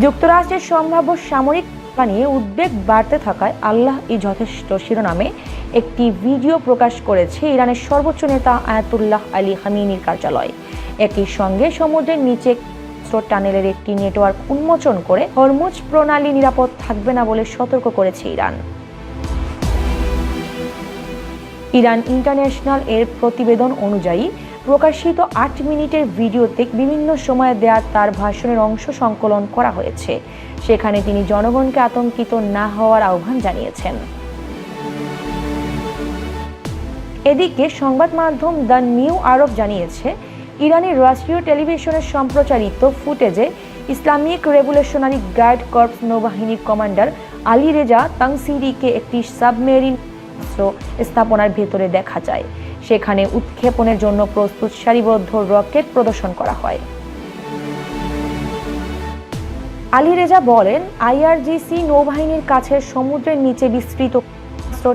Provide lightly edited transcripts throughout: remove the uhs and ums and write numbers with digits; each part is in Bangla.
যুক্তরাষ্ট্রের সম্ভাব্য সামরিক নিয়ে উদ্বেগ বাড়তে থাকায় আল্লাহই যথেষ্ট শিরোনামে একটি ভিডিও প্রকাশ করেছে ইরানের সর্বোচ্চ নেতা আয়াতুল্লাহ আলী খামেনির কার্যালয়। একই সঙ্গে সমুদ্রের নিচে টানেলের একটি নেটওয়ার্ক উন্মোচন করে হরমুজ প্রণালী নিরাপদ থাকবে না বলে সতর্ক করেছে ইরান। ইরান ইন্টারন্যাশনাল এর প্রতিবেদন অনুযায়ী প্রকাশিত ৮ মিনিটের ভিডিওতে বিভিন্ন সময়ে দেয়া তার ভাষণের অংশ সংকলন করা হয়েছে। সেখানে তিনি জনগণকে আতঙ্কিত না হওয়ার আহ্বান জানিয়েছেন। এদিকে সংবাদ মাধ্যম দ্য নিউ আরব জানিয়েছে, ইরানের রাষ্ট্রীয় টেলিভিশনে সম্প্রচারিত ফুটেজে ইসলামিক রেভলিউশনারি গার্ড কর্পস নৌবাহিনীর কমান্ডার আলী রেজা তাংসিরিকে একটি সাবমেরিন স্থাপনার ভেতরে দেখা যায়। সেখানে উৎক্ষেপণের জন্য প্রস্তুত সারিবদ্ধ রকেট প্রদর্শন করা হয়। আলী রেজা বলেন, আইআরজিসি নৌবাহিনীর কাছে সমুদ্রের নিচে বিস্তৃত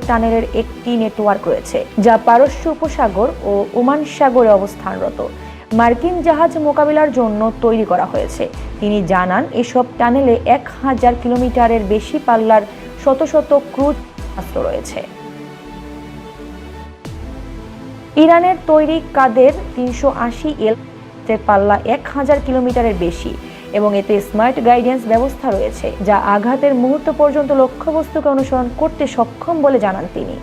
টানেলের একটি নেটওয়ার্ক রয়েছে, যা পারস্য উপসাগর ও ওমান সাগরে অবস্থানরত। মার্কিন জাহাজ মোকাবিলার জন্য তৈরি করা হয়েছে। তিনি জানান, এসব টানেলে ১,০০০ কিলোমিটারের বেশি পাল্লার শত শত ক্রুজ অস্ত্র রয়েছে। ইরানের তৈরি কাদের ৩৮০ এর পাল্লা ১,০০০ কিলোমিটারের বেশি এবং এতে স্মার্ট গাইডেন্স ব্যবস্থা রয়েছে, যা আঘাতের মুহূর্ত পর্যন্ত লক্ষ্যবস্তুকে অনুসরণ করতে সক্ষম বলে জানান তিনি।